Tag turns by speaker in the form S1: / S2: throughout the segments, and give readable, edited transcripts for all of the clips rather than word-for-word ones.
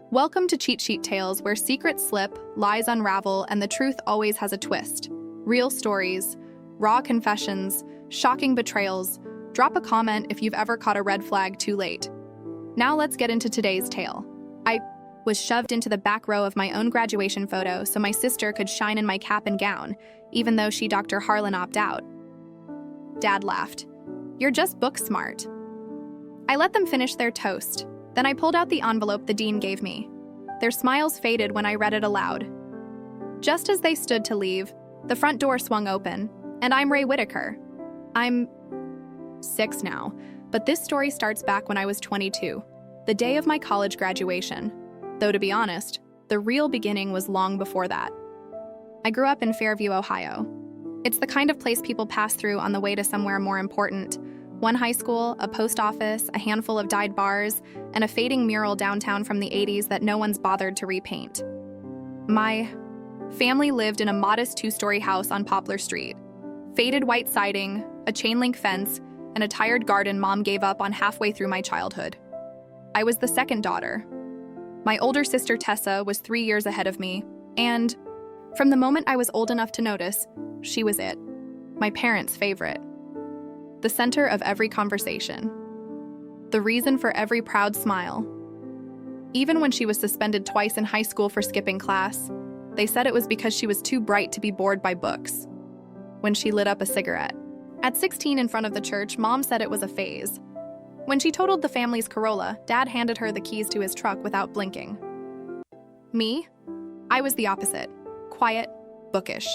S1: Welcome to Cheat Sheet Tales, where secrets slip, lies unravel, and the truth always has a twist. Real stories, raw confessions, shocking betrayals. Drop a comment if you've ever caught a red flag too late. Now let's get into today's tale. I was shoved into the back row of my own graduation photo so my sister could shine in my cap and gown, even though Dr. Harlan opted out. Dad laughed. "You're just book smart." I let them finish their toast. Then I pulled out the envelope the dean gave me. Their smiles faded when I read it aloud. Just as they stood to leave, the front door swung open, and I'm Ray Whitaker. I'm 6 now, but this story starts back when I was 22, the day of my college graduation. Though to be honest, the real beginning was long before that. I grew up in Fairview, Ohio. It's the kind of place people pass through on the way to somewhere more important. One high school, a post office, a handful of dyed bars, and a fading mural downtown from the 80s that no one's bothered to repaint. My family lived in a modest 2-story house on Poplar Street. Faded white siding, a chain-link fence, and a tired garden Mom gave up on halfway through my childhood. I was the second daughter. My older sister Tessa was 3 years ahead of me, and from the moment I was old enough to notice, she was it. My parents' favorite. The center of every conversation. The reason for every proud smile. Even when she was suspended twice in high school for skipping class, they said it was because she was too bright to be bored by books. When she lit up a cigarette. At 16 in front of the church, Mom said it was a phase. When she totaled the family's Corolla, Dad handed her the keys to his truck without blinking. Me? I was the opposite. Quiet, bookish.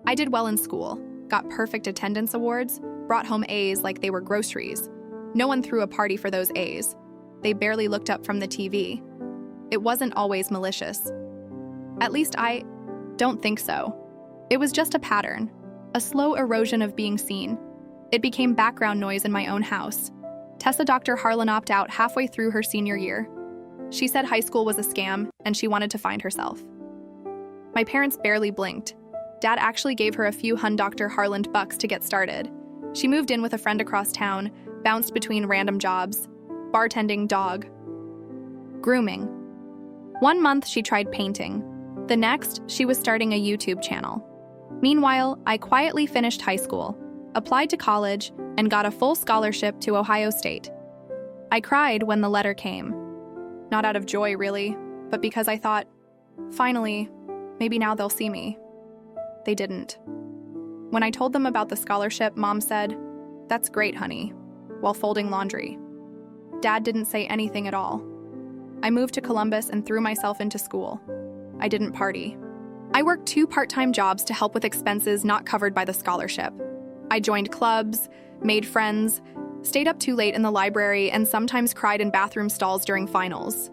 S1: I did well in school, got perfect attendance awards, brought home A's like they were groceries. No one threw a party for those A's. They barely looked up from the TV. It wasn't always malicious. At least I don't think so. It was just a pattern, a slow erosion of being seen. It became background noise in my own house. Dr. Harlan opted out halfway through her senior year. She said high school was a scam and she wanted to find herself. My parents barely blinked. Dad actually gave her a few Dr. Harlan bucks to get started. She moved in with a friend across town, bounced between random jobs, bartending, dog, grooming. 1 month she tried painting. The next, she was starting a YouTube channel. Meanwhile, I quietly finished high school, applied to college, and got a full scholarship to Ohio State. I cried when the letter came. Not out of joy, really, but because I thought, finally, maybe now they'll see me. They didn't. When I told them about the scholarship, Mom said, "That's great, honey," while folding laundry. Dad didn't say anything at all. I moved to Columbus and threw myself into school. I didn't party. I worked 2 part-time jobs to help with expenses not covered by the scholarship. I joined clubs, made friends, stayed up too late in the library, and sometimes cried in bathroom stalls during finals.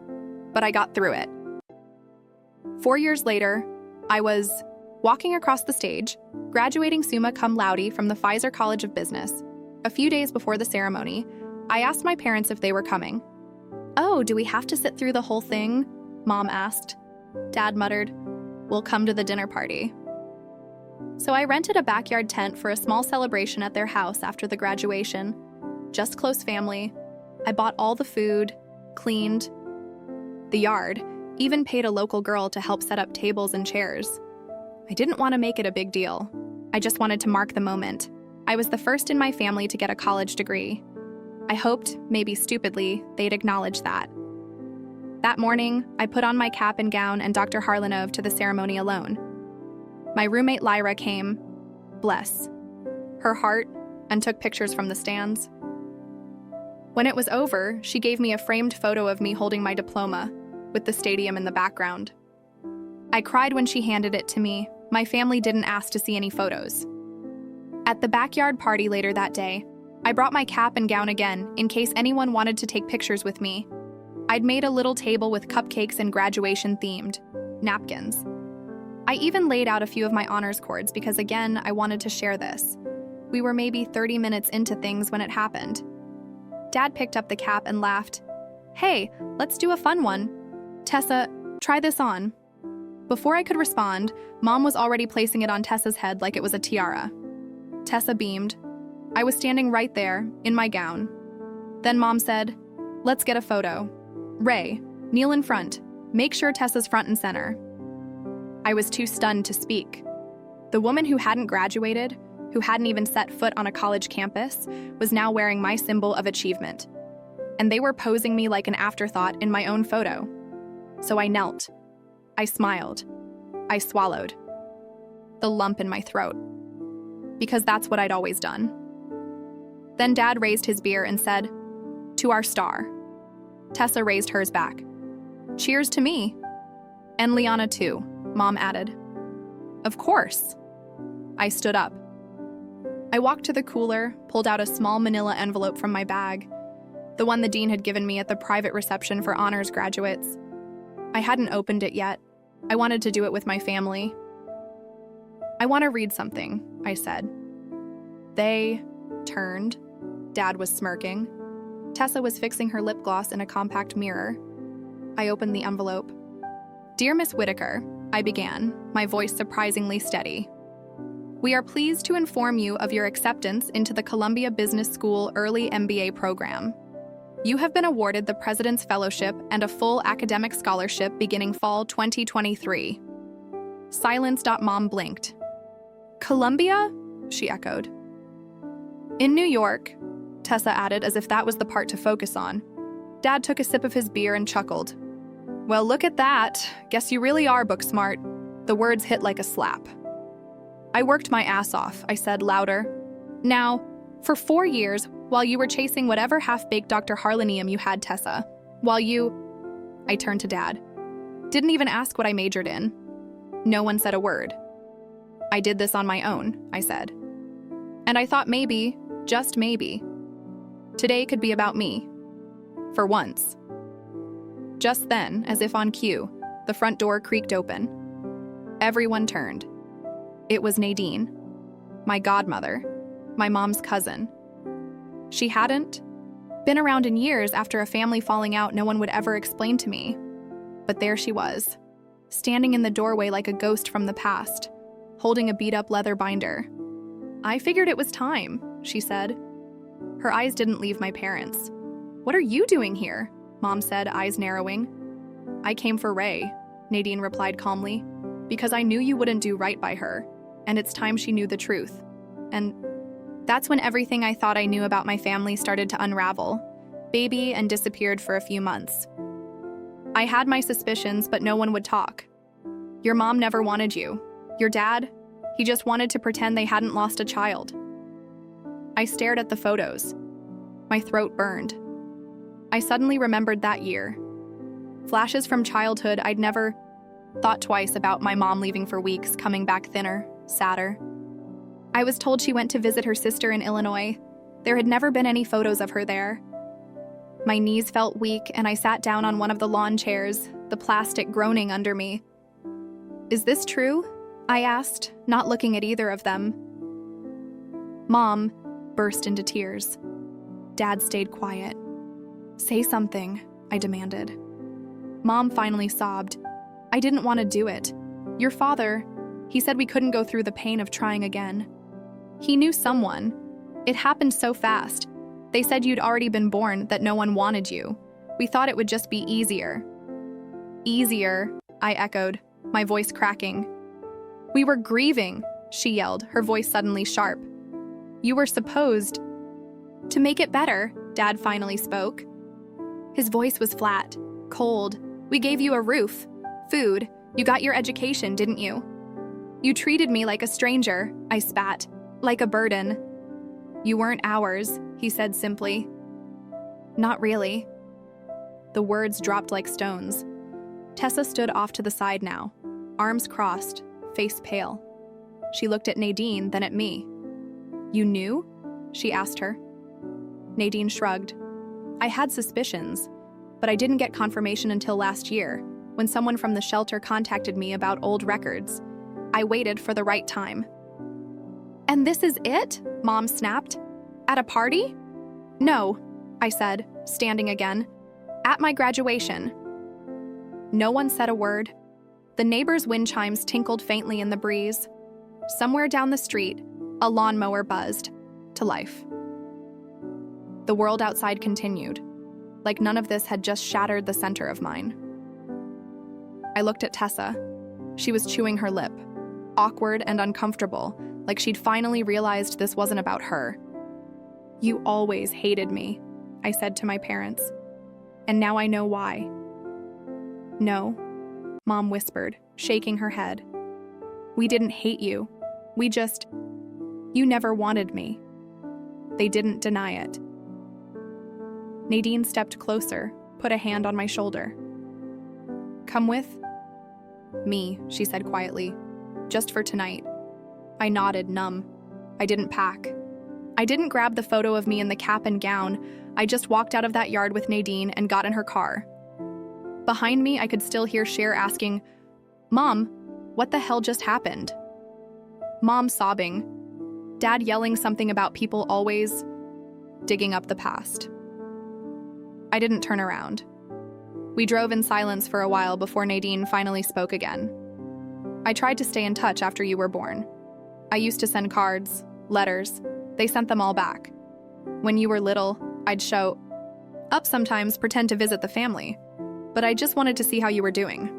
S1: But I got through it. 4 years later, I was walking across the stage, graduating summa cum laude from the Pfizer College of Business. A few days before the ceremony, I asked my parents if they were coming. "Oh, do we have to sit through the whole thing?" Mom asked. Dad muttered, "We'll come to the dinner party." So I rented a backyard tent for a small celebration at their house after the graduation. Just close family. I bought all the food, cleaned the yard, even paid a local girl to help set up tables and chairs. I didn't want to make it a big deal. I just wanted to mark the moment. I was the first in my family to get a college degree. I hoped, maybe stupidly, they'd acknowledge that. That morning, I put on my cap and gown and Dr. Harlanov to the ceremony alone. My roommate Lyra came, bless her heart, and took pictures from the stands. When it was over, she gave me a framed photo of me holding my diploma, with the stadium in the background. I cried when she handed it to me. My family didn't ask to see any photos. At the backyard party later that day, I brought my cap and gown again in case anyone wanted to take pictures with me. I'd made a little table with cupcakes and graduation-themed napkins. I even laid out a few of my honors cords because, again, I wanted to share this. We were maybe 30 minutes into things when it happened. Dad picked up the cap and laughed. "Hey, let's do a fun one. Tessa, try this on." Before I could respond, Mom was already placing it on Tessa's head like it was a tiara. Tessa beamed. I was standing right there, in my gown. Then Mom said, "Let's get a photo. Ray, kneel in front. Make sure Tessa's front and center." I was too stunned to speak. The woman who hadn't graduated, who hadn't even set foot on a college campus, was now wearing my symbol of achievement. And they were posing me like an afterthought in my own photo. So I knelt. I smiled. I swallowed. The lump in my throat. Because that's what I'd always done. Then Dad raised his beer and said, "To our star." Tessa raised hers back. "Cheers to me." "And Liana too," Mom added. "Of course." I stood up. I walked to the cooler, pulled out a small manila envelope from my bag, the one the dean had given me at the private reception for honors graduates. I hadn't opened it yet. I wanted to do it with my family. "I want to read something," I said. They turned. Dad was smirking. Tessa was fixing her lip gloss in a compact mirror. I opened the envelope. "Dear Miss Whitaker," I began, my voice surprisingly steady. "We are pleased to inform you of your acceptance into the Columbia Business School Early MBA program. You have been awarded the President's Fellowship and a full academic scholarship beginning fall 2023. Silence. Mom blinked. "Columbia?" she echoed. "In New York," Tessa added as if that was the part to focus on. Dad took a sip of his beer and chuckled. "Well, look at that. Guess you really are book smart." The words hit like a slap. "I worked my ass off," I said louder. "Now, for 4 years, while you were chasing whatever half-baked Dr. Harlanium you had, Tessa, while you—" I turned to Dad. "Didn't even ask what I majored in." No one said a word. "I did this on my own," I said. "And I thought maybe, just maybe, today could be about me. For once." Just then, as if on cue, the front door creaked open. Everyone turned. It was Nadine, my godmother, my mom's cousin. She hadn't been around in years after a family falling out no one would ever explain to me. But there she was, standing in the doorway like a ghost from the past, holding a beat-up leather binder. "I figured it was time," she said. Her eyes didn't leave my parents. "What are you doing here?" Mom said, eyes narrowing. "I came for Ray," Nadine replied calmly, "because I knew you wouldn't do right by her, and it's time she knew the truth." And that's when everything I thought I knew about my family started to unravel, baby and disappeared for a few months. I had my suspicions, but no one would talk. Your mom never wanted you. Your dad, he just wanted to pretend they hadn't lost a child. I stared at the photos. My throat burned. I suddenly remembered that year. Flashes from childhood. I'd never thought twice about my mom leaving for weeks, coming back thinner, sadder. I was told she went to visit her sister in Illinois. There had never been any photos of her there. My knees felt weak, and I sat down on one of the lawn chairs, the plastic groaning under me. "Is this true?" I asked, not looking at either of them. Mom burst into tears. Dad stayed quiet. "Say something," I demanded. Mom finally sobbed. "I didn't want to do it. Your father, he said we couldn't go through the pain of trying again. He knew someone. It happened so fast. They said you'd already been born, that no one wanted you. We thought it would just be easier." "Easier," I echoed, my voice cracking. "We were grieving," she yelled, her voice suddenly sharp. "You were supposed to make it better," Dad finally spoke. His voice was flat, cold. "We gave you a roof, food. You got your education, didn't you? You treated me like a stranger," I spat, "like a burden." "You weren't ours," he said simply. "Not really." The words dropped like stones. Tessa stood off to the side now, arms crossed, face pale. She looked at Nadine, then at me. "You knew?" she asked her. Nadine shrugged. "I had suspicions, but I didn't get confirmation until last year, when someone from the shelter contacted me about old records. I waited for the right time." "And this is it?" Mom snapped. "At a party?" "No," I said, standing again. "At my graduation." No one said a word. The neighbors' wind chimes tinkled faintly in the breeze. Somewhere down the street, a lawnmower buzzed to life. The world outside continued, like none of this had just shattered the center of mine. I looked at Tessa. She was chewing her lip, awkward and uncomfortable, like she'd finally realized this wasn't about her. "You always hated me," I said to my parents. "And now I know why." "No," Mom whispered, shaking her head. "We didn't hate you. You never wanted me." They didn't deny it. Nadine stepped closer, put a hand on my shoulder. "Come with me," she said quietly. "Just for tonight." I nodded, numb. I didn't pack. I didn't grab the photo of me in the cap and gown. I just walked out of that yard with Nadine and got in her car. Behind me, I could still hear Cher asking, "Mom, what the hell just happened?" Mom sobbing. Dad yelling something about people always digging up the past. I didn't turn around. We drove in silence for a while before Nadine finally spoke again. "I tried to stay in touch after you were born. I used to send cards, letters. They sent them all back. When you were little, I'd show up sometimes, pretend to visit the family. But I just wanted to see how you were doing.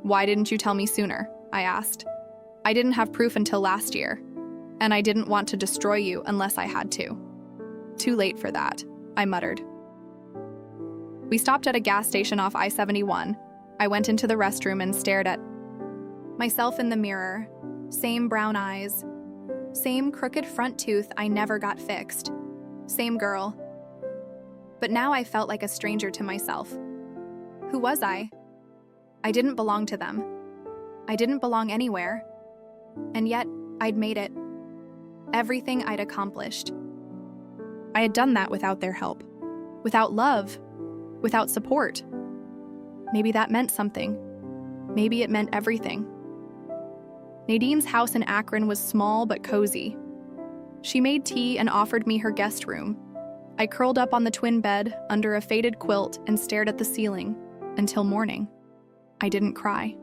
S1: Why didn't you tell me sooner?" I asked. "I didn't have proof until last year, and I didn't want to destroy you unless I had to." "Too late for that," I muttered. We stopped at a gas station off I-71. I went into the restroom and stared at myself in the mirror. Same brown eyes. Same crooked front tooth I never got fixed. Same girl. But now I felt like a stranger to myself. Who was I? I didn't belong to them. I didn't belong anywhere. And yet, I'd made it. Everything I'd accomplished. I had done that without their help. Without love. Without support. Maybe that meant something. Maybe it meant everything. Nadine's house in Akron was small but cozy. She made tea and offered me her guest room. I curled up on the twin bed under a faded quilt and stared at the ceiling until morning. I didn't cry.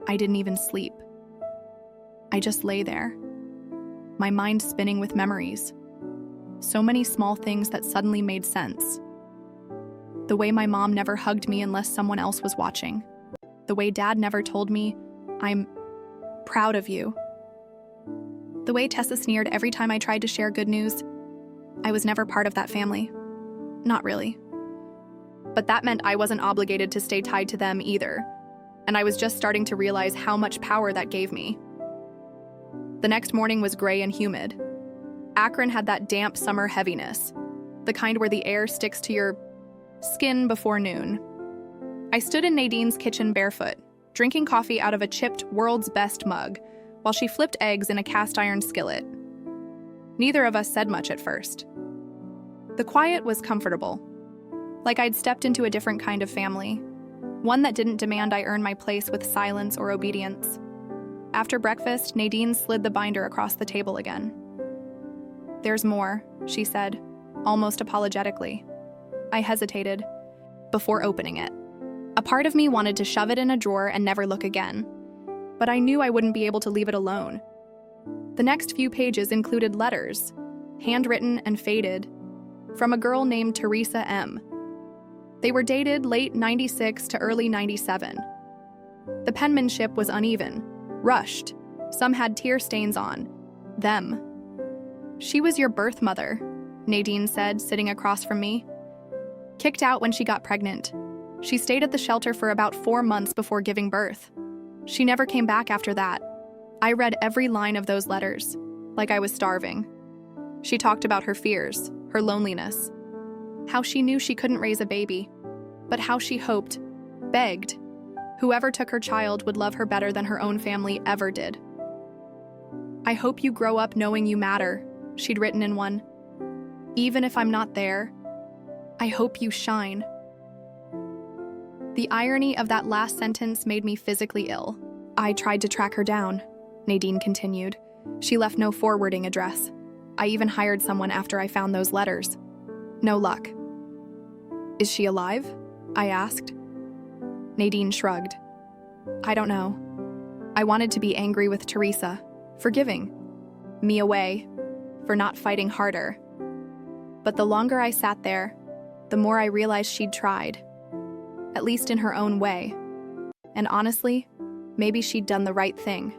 S1: I didn't even sleep. I just lay there, my mind spinning with memories. So many small things that suddenly made sense. The way my mom never hugged me unless someone else was watching. The way Dad never told me, "I'm proud of you." The way Tessa sneered every time I tried to share good news. I was never part of that family. Not really. But that meant I wasn't obligated to stay tied to them either, and I was just starting to realize how much power that gave me. The next morning was gray and humid. Akron had that damp summer heaviness, the kind where the air sticks to your skin before noon. I stood in Nadine's kitchen barefoot, drinking coffee out of a chipped World's Best mug, while she flipped eggs in a cast-iron skillet. Neither of us said much at first. The quiet was comfortable, like I'd stepped into a different kind of family, one that didn't demand I earn my place with silence or obedience. After breakfast, Nadine slid the binder across the table again. "There's more," she said, almost apologetically. I hesitated before opening it. A part of me wanted to shove it in a drawer and never look again, but I knew I wouldn't be able to leave it alone. The next few pages included letters, handwritten and faded, from a girl named Teresa M. They were dated late '96 to early '97. The penmanship was uneven, rushed. Some had tear stains on them. "She was your birth mother," Nadine said, sitting across from me. "Kicked out when she got pregnant. She stayed at the shelter for about 4 months before giving birth. She never came back after that." I read every line of those letters, like I was starving. She talked about her fears, her loneliness, how she knew she couldn't raise a baby, but how she hoped, begged, whoever took her child would love her better than her own family ever did. "I hope you grow up knowing you matter," she'd written in one. "Even if I'm not there, I hope you shine." The irony of that last sentence made me physically ill. "I tried to track her down," Nadine continued. "She left no forwarding address. I even hired someone after I found those letters. No luck." "Is she alive?" I asked. Nadine shrugged. "I don't know. I wanted to be angry with Teresa, for giving me away, for not fighting harder. But the longer I sat there, the more I realized she'd tried. at least in her own way. And honestly, maybe she'd done the right thing.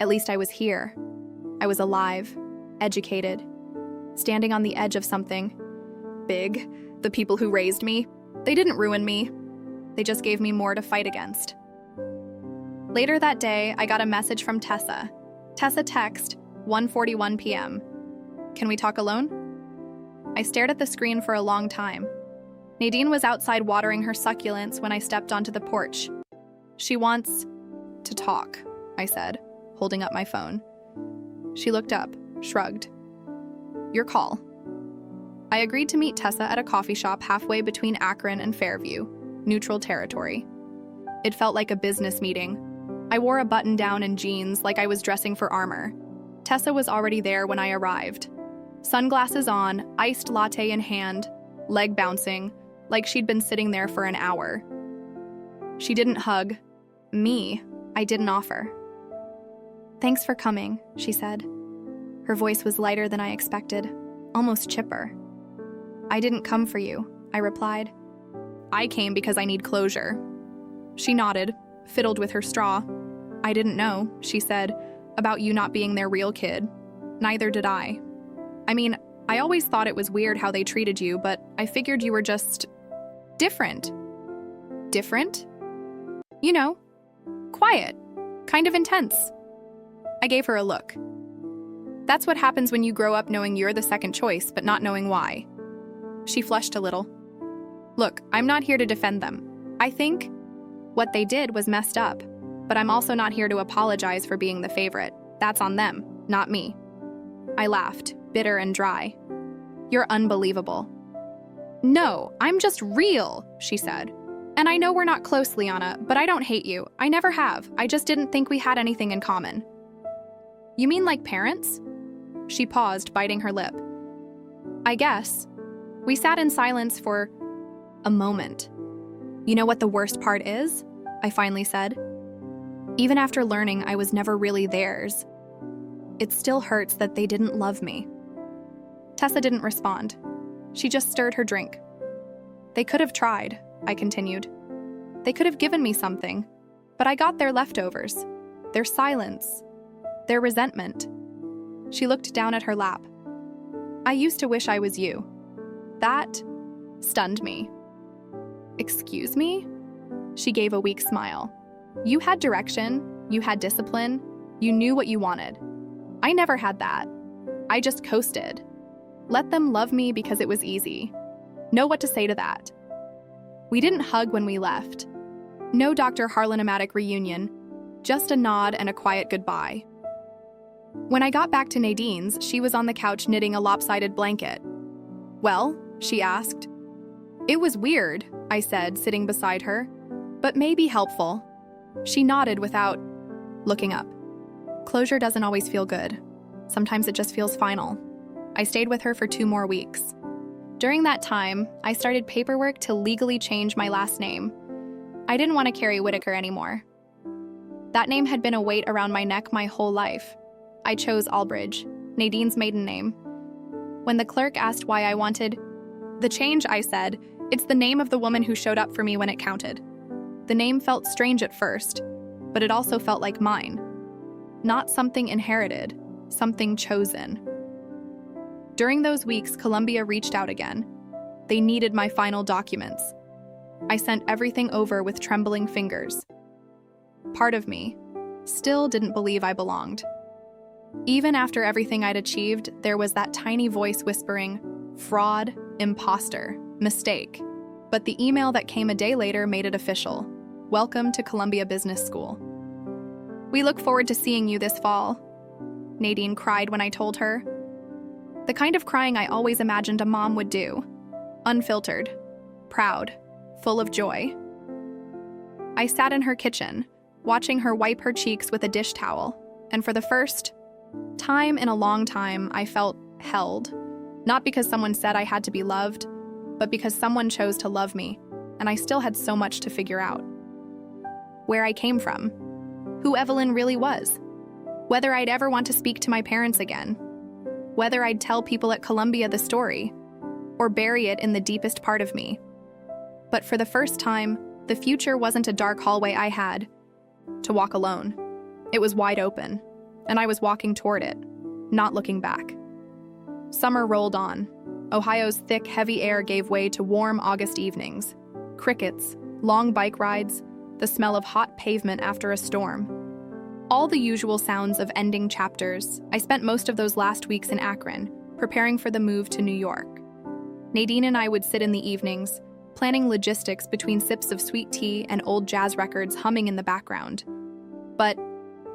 S1: At least I was here. I was alive, educated, standing on the edge of something big. The people who raised me, they didn't ruin me. They just gave me more to fight against. Later that day, I got a message from Tessa. Tessa text, 1:41 p.m. Can we talk alone? I stared at the screen for a long time. Nadine was outside watering her succulents when I stepped onto the porch. She wants to talk, I said, holding up my phone. She looked up, shrugged. Your call. I agreed to meet Tessa at a coffee shop halfway between Akron and Fairview, neutral territory. It felt like a business meeting. I wore a button-down and jeans like I was dressing for armor. Tessa was already there when I arrived. Sunglasses on, iced latte in hand, leg bouncing, like she'd been sitting there for an hour. She didn't hug. Me, I didn't offer. Thanks for coming, she said. Her voice was lighter than I expected, almost chipper. I didn't come for you, I replied. I came because I need closure. She nodded, fiddled with her straw. I didn't know, she said, about you not being their real kid. Neither did I. I mean, I always thought it was weird how they treated you, but I figured you were just different. Different? You know, quiet, kind of intense. I gave her a look. That's what happens when you grow up knowing you're the second choice, but not knowing why. She flushed a little. Look, I'm not here to defend them. I think what they did was messed up, but I'm also not here to apologize for being the favorite. That's on them, not me. I laughed, bitter and dry. You're unbelievable. No, I'm just real, she said. And I know we're not close, Liana, but I don't hate you. I never have. I just didn't think we had anything in common. You mean like parents? She paused, biting her lip. I guess. We sat in silence for a moment. You know what the worst part is? I finally said. Even after learning I was never really theirs, it still hurts that they didn't love me. Tessa didn't respond. She just stirred her drink. They could have tried, I continued. They could have given me something, but I got their leftovers, their silence, their resentment. She looked down at her lap. I used to wish I was you. That stunned me. Excuse me? She gave a weak smile. You had direction, you had discipline, you knew what you wanted. I never had that. I just coasted. Let them love me because it was easy. Know what to say to that. We didn't hug when we left. No Dr. Harlan-amatic reunion, just a nod and a quiet goodbye. When I got back to Nadine's, she was on the couch knitting a lopsided blanket. Well, she asked. It was weird, I said, sitting beside her, but maybe helpful. She nodded without looking up. Closure doesn't always feel good. Sometimes it just feels final. I stayed with her for 2 more weeks. During that time, I started paperwork to legally change my last name. I didn't want to carry Whitaker anymore. That name had been a weight around my neck my whole life. I chose Albridge, Nadine's maiden name. When the clerk asked why I wanted the change, I said, it's the name of the woman who showed up for me when it counted. The name felt strange at first, but it also felt like mine. Not something inherited, something chosen. During those weeks, Columbia reached out again. They needed my final documents. I sent everything over with trembling fingers. Part of me still didn't believe I belonged. Even after everything I'd achieved, there was that tiny voice whispering, fraud, imposter, mistake. But the email that came a day later made it official. Welcome to Columbia Business School. We look forward to seeing you this fall. Nadine cried when I told her. The kind of crying I always imagined a mom would do. Unfiltered, proud, full of joy. I sat in her kitchen, watching her wipe her cheeks with a dish towel, and for the first time in a long time, I felt held. Not because someone said I had to be loved, but because someone chose to love me, and I still had so much to figure out. Where I came from, who Evelyn really was, whether I'd ever want to speak to my parents again, whether I'd tell people at Columbia the story, or bury it in the deepest part of me. But for the first time, the future wasn't a dark hallway I had to walk alone. It was wide open, and I was walking toward it, not looking back. Summer rolled on. Ohio's thick, heavy air gave way to warm August evenings. Crickets, long bike rides, the smell of hot pavement after a storm. All the usual sounds of ending chapters. I spent most of those last weeks in Akron, preparing for the move to New York. Nadine and I would sit in the evenings, planning logistics between sips of sweet tea and old jazz records humming in the background. But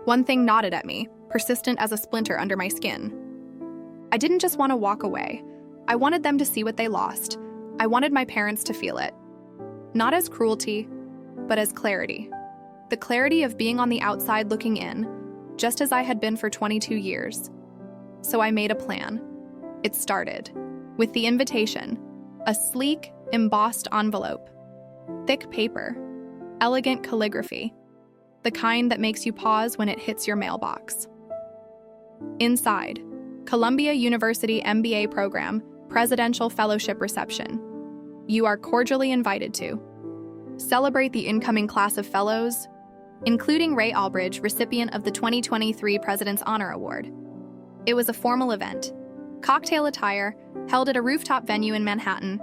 S1: one thing gnawed at me, persistent as a splinter under my skin. I didn't just want to walk away. I wanted them to see what they lost. I wanted my parents to feel it. Not as cruelty, but as clarity. The clarity of being on the outside looking in, just as I had been for 22 years. So I made a plan. It started with the invitation, a sleek, embossed envelope, thick paper, elegant calligraphy, the kind that makes you pause when it hits your mailbox. Inside, Columbia University MBA program, Presidential Fellowship Reception. You are cordially invited to celebrate the incoming class of fellows, including Ray Albridge, recipient of the 2023 President's Honor Award. It was a formal event, cocktail attire, held at a rooftop venue in Manhattan,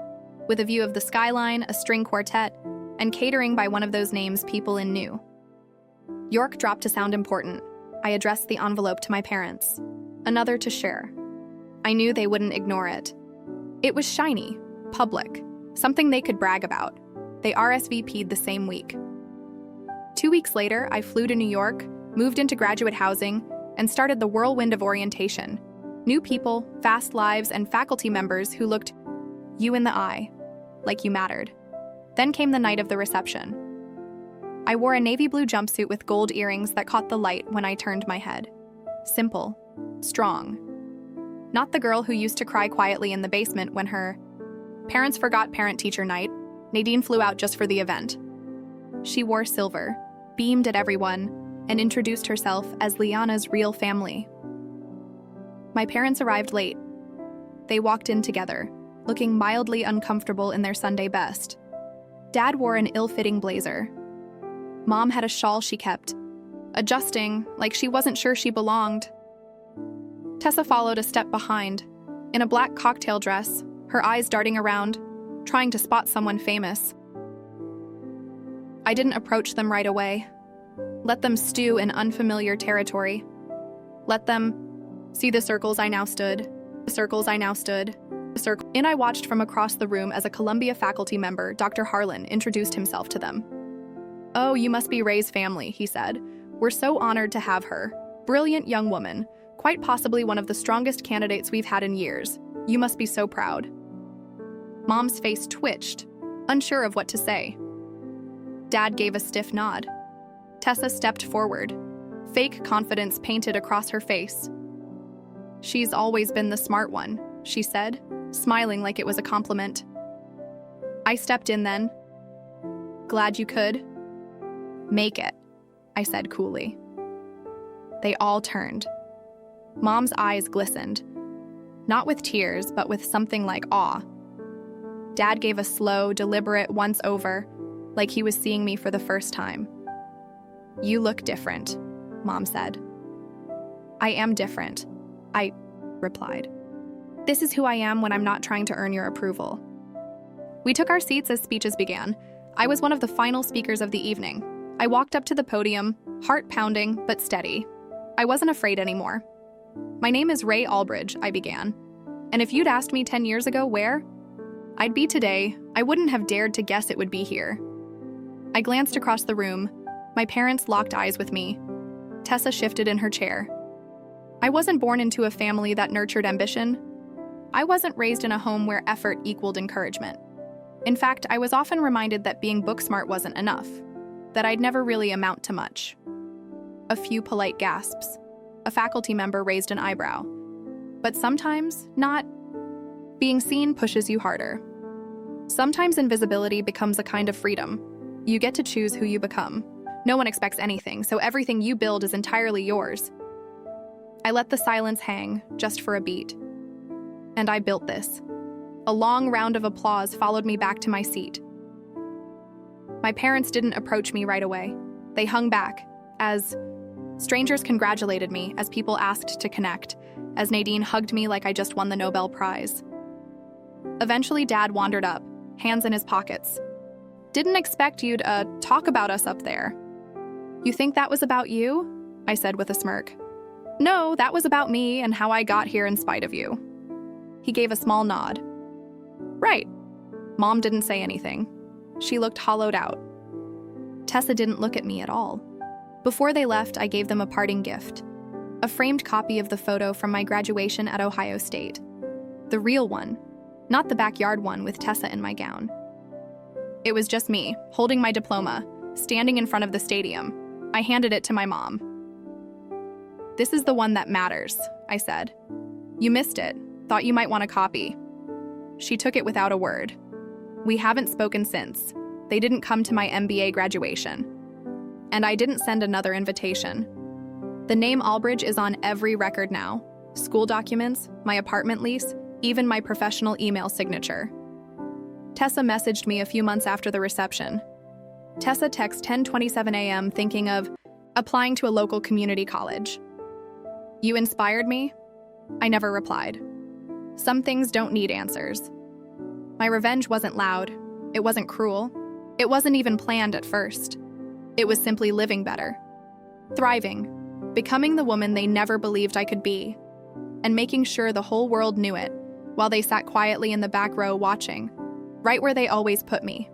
S1: with a view of the skyline, a string quartet, and catering by one of those names people in knew. York dropped to sound important. I addressed the envelope to my parents, another to share. I knew they wouldn't ignore it. It was shiny, public, something they could brag about. They RSVP'd the same week. 2 weeks later, I flew to New York, moved into graduate housing, and started the whirlwind of orientation. New people, fast lives, and faculty members who looked you in the eye, like you mattered. Then came the night of the reception. I wore a navy blue jumpsuit with gold earrings that caught the light when I turned my head. Simple, strong. Not the girl who used to cry quietly in the basement when her parents forgot parent-teacher night. Nadine flew out just for the event. She wore silver, beamed at everyone, and introduced herself as Liana's real family. My parents arrived late. They walked in together, looking mildly uncomfortable in their Sunday best. Dad wore an ill-fitting blazer. Mom had a shawl she kept, adjusting like she wasn't sure she belonged. Tessa followed a step behind, in a black cocktail dress, her eyes darting around, trying to spot someone famous. I didn't approach them right away. Let them stew in unfamiliar territory. Let them see the circles I now stood. The circles I now stood. I watched from across the room as a Columbia faculty member, Dr. Harlan, introduced himself to them. "Oh, you must be Ray's family," he said. "We're so honored to have her. Brilliant young woman, quite possibly one of the strongest candidates we've had in years. You must be so proud." Mom's face twitched, unsure of what to say. Dad gave a stiff nod. Tessa stepped forward, fake confidence painted across her face. "She's always been the smart one," she said, smiling like it was a compliment. I stepped in then. "Glad you could." "Make it," I said coolly. They all turned. Mom's eyes glistened, not with tears, but with something like awe. Dad gave a slow, deliberate once-over, like he was seeing me for the first time. "You look different," Mom said. "I am different," I replied. "This is who I am when I'm not trying to earn your approval." We took our seats as speeches began. I was one of the final speakers of the evening. I walked up to the podium, heart pounding but steady. I wasn't afraid anymore. "My name is Ray Albridge," I began. "And if you'd asked me 10 years ago where I'd be today, I wouldn't have dared to guess it would be here." I glanced across the room. My parents locked eyes with me. Tessa shifted in her chair. I wasn't born into a family that nurtured ambition. I wasn't raised in a home where effort equaled encouragement. In fact, I was often reminded that being book smart wasn't enough, that I'd never really amount to much. A few polite gasps. A faculty member raised an eyebrow. But sometimes, not. Being seen pushes you harder. Sometimes invisibility becomes a kind of freedom. You get to choose who you become. No one expects anything, so everything you build is entirely yours. I let the silence hang, just for a beat. And I built this. A long round of applause followed me back to my seat. My parents didn't approach me right away. They hung back, as strangers congratulated me, as people asked to connect, as Nadine hugged me like I just won the Nobel Prize. Eventually, Dad wandered up, hands in his pockets. "Didn't expect you'd, talk about us up there." "You think that was about you?" I said with a smirk. "No, that was about me and how I got here in spite of you." He gave a small nod. "Right." Mom didn't say anything. She looked hollowed out. Tessa didn't look at me at all. Before they left, I gave them a parting gift. A framed copy of the photo from my graduation at Ohio State. The real one, not the backyard one with Tessa in my gown. It was just me, holding my diploma, standing in front of the stadium. I handed it to my mom. "This is the one that matters," I said. "You missed it. Thought you might want a copy." She took it without a word. We haven't spoken since. They didn't come to my MBA graduation. And I didn't send another invitation. The name Albridge is on every record now. School documents, my apartment lease, even my professional email signature. Tessa messaged me a few months after the reception. Tessa texted 10:27 a.m. thinking of applying to a local community college. "You inspired me?" I never replied. Some things don't need answers. My revenge wasn't loud. It wasn't cruel. It wasn't even planned at first. It was simply living better. Thriving. Becoming the woman they never believed I could be. And making sure the whole world knew it, while they sat quietly in the back row watching, right where they always put me.